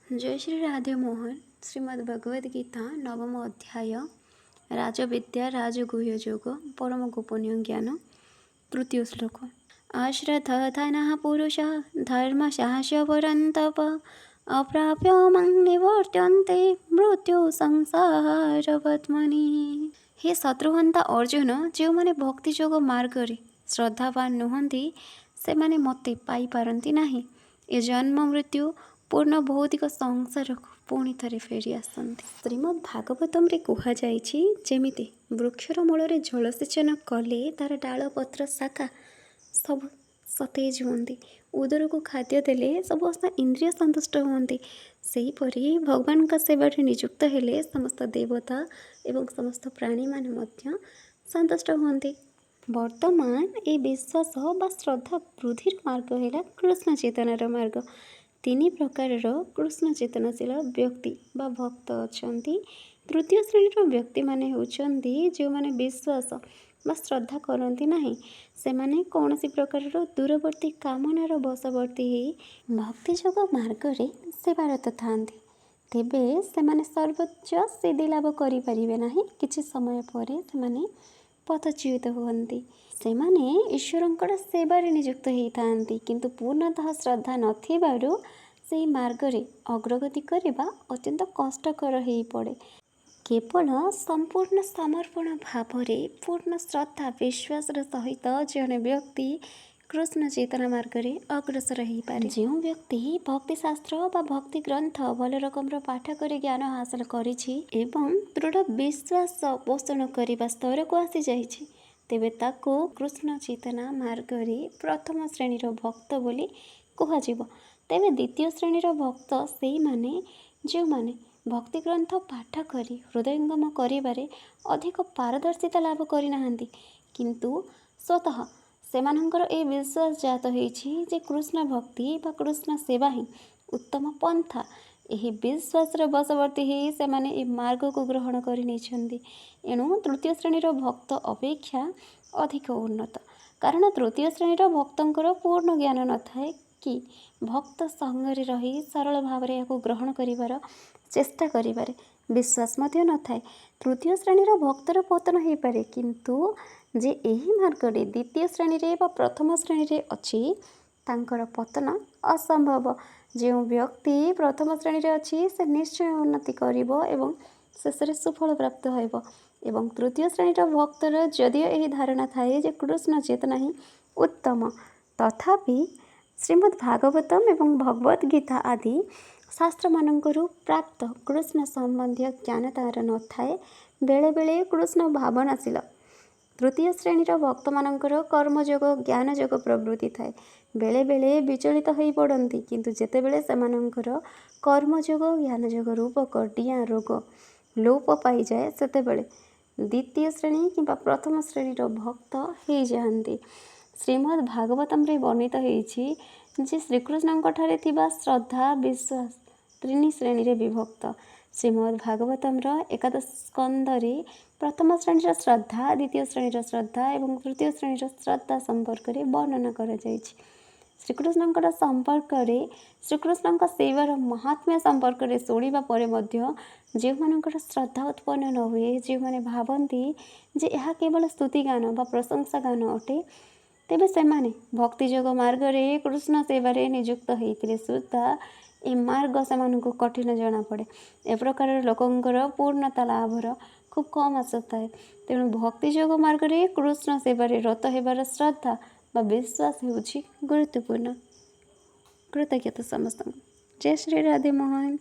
जय श्री राधे मोहन। श्रीमद् भगवद गीता नवम अध्याय राजविद्या राजगुह्य योग परम गोपनीय ज्ञान तृतीय श्लोक। अश्रद्धधनः पुरुषः धर्मशास्य परन्तप अप्राप्य मां निवर्तन्ते मृत्यु संसारवत्मनि। हे शत्रुहंता अर्जुन, जो मैंने भक्ति जोग मार्ग श्रद्धावान नुहंती से माने मते पाई पारंती नाही। ए जन्म मृत्यु पूर्ण भौतिक संसार को पुणी थे फेरी आसती। श्रीमद् भागवतम रे कह जामिति वृक्षर मूल जलसेचन कले तार डाल पत्र शाखा सब सतेज होती, उदर को खाद्य देले सब इंद्रिय संतुष्ट होती। सेहीपरि भगवान का सेवा नियुक्त हेले समस्त देवता एवं समस्त प्राणी मान संतुष्ट होती। वर्तमान ए विश्वास बा श्रद्धा वृद्धि मार्ग है कृष्ण चेतनार मार्ग। तीन प्रकार कृष्ण चेतनशील व्यक्ति बा भक्त अच्छा। तृतीय श्रेणी व्यक्ति माने होउछन्ति जो माने विश्वास बा श्रद्धा करती नहीं, से माने कौन सी प्रकार दूरवर्ती कामनार वशवर्ती हो भक्ति जोग मार्ग रे सेवारत थांती। तेबे से माने सर्वोच्च सिद्धि लाभ करिपारिबे नाही। किछि समय परे से माने पथच्युत हुअन्ति। से माने ईश्वरंकर सेवारे नियुक्त होइथांती, किंतु पूर्णतः श्रद्धा नथिबारु से मार्ग रे अग्रगति करबा अत्यंत कष्टकर हो पड़े। केवल संपूर्ण समर्पण भाव रे पूर्ण श्रद्धा विश्वास सहित जड़े व्यक्ति कृष्ण चेतना मार्ग रे अग्रसर हो पारे। जो व्यक्ति भक्ति शास्त्र बा भक्ति ग्रंथ भल रकम पाठ कर ज्ञान हासिल करिछि एवं दृढ़ विश्वास पोषण करने स्तर को आसी जाइछि, तेबे ताको कृष्ण चेतना मार्ग रे प्रथम श्रेणी भक्त बोली कहुजिबो। तेबे द्वितीय श्रेणीर भक्त से माने जो माने भक्ति ग्रंथ पाठ करी हृदयंगम करिबारे अधिक पारदर्शिता लाभ करिनाहांती, किंतु स्वतः सेमानंकर ए विश्वास जात होइछि जे कृष्ण भक्ति बा कृष्ण सेवा ही उत्तम पंथा। यही विश्वास बशवर्ती ही से माने ए मार्ग को ग्रहण करि नेछन्ती। एणु तृतीय श्रेणीर भक्त अपेक्षा अधिक उन्नत, कारण तृतीय श्रेणीर भक्तंकर पूर्ण ज्ञान न थाए कि भक्त संगरे रही सरल भाव रे याको ग्रहण करिवार चेष्टा करिवारे विश्वास मध्य न थाए। तृतीय श्रेणीर भक्तर पतन हो पारे, किंतु जे एही मार्ग रे द्वितीय श्रेणी रे बा प्रथम श्रेणी रे अछि तांकर पतन असंभव। जो व्यक्ति प्रथम श्रेणी रे अछि से निश्चय उन्नति करिवो एवं शेषरे सुफल प्राप्त होइबो। एवं तृतीय श्रेणीर भक्तर जदियो एही धारणा थाए जे कृष्ण चेतना ही उत्तम, तथापि श्रीमद् भागवतम एवं भगवद गीता आदि शास्त्र मानंकरु प्राप्त कृष्ण संबंधी ज्ञान तार न थाए। बेले बेले कृष्ण भावनाशील तृतीय श्रेणीर भक्त मानंकर कर्मयोग ज्ञानयोग प्रवृत्ति थाए। बेले बेले विचलित हो पड़ती, किंतु जेतेबेले सेमानंकर कर्मयोग ज्ञानयोग रूपक डिया रोग लोप पाई जाए सेतेबेले द्वितीय श्रेणी किंबा प्रथम श्रेणीर भक्त हो जाती। श्रीमद् भागवतम रे वर्णित होइछि जे श्रीकृष्णଙ୍କ ठारे थिबा श्रद्धा विश्वास तीन श्रेणी रे विभक्त। श्रीमद् भागवतम एकादश स्कंद रे प्रथम श्रेणी श्रद्धा, द्वितीय श्रेणी श्रद्धा एवं तृतीय श्रेणी श्रद्धा संपर्क रे वर्णना करा जाइछि। श्रीकृष्णଙ୍କ संपर्क रे श्रीकृष्णଙ୍କ सेवार महात्म्य संपर्क रे शुणिबा परे मध्य जे मानकर श्रद्धा उत्पन्न न हुए, जे माने भावंती जे यह केवल स्तुति गान बा प्रशंसा गान अटे, तेबे सेमाने भक्ति जोग मार्ग रे कृष्ण सेवारे नियुक्त होइतिले सुद्धा ए मार्ग सेमानकु कठिन जना पड़े। ए प्रकार लोकंकर पूर्णता लाभर खूब कम आशा थाए। तेणु भक्ति जोग मार्ग रे कृष्ण सेवारे रत हेबार श्रद्धा बा विश्वास हेउछि गुरुत्वपूर्ण। कृतज्ञता समस्त। जय श्री राधे मोहन।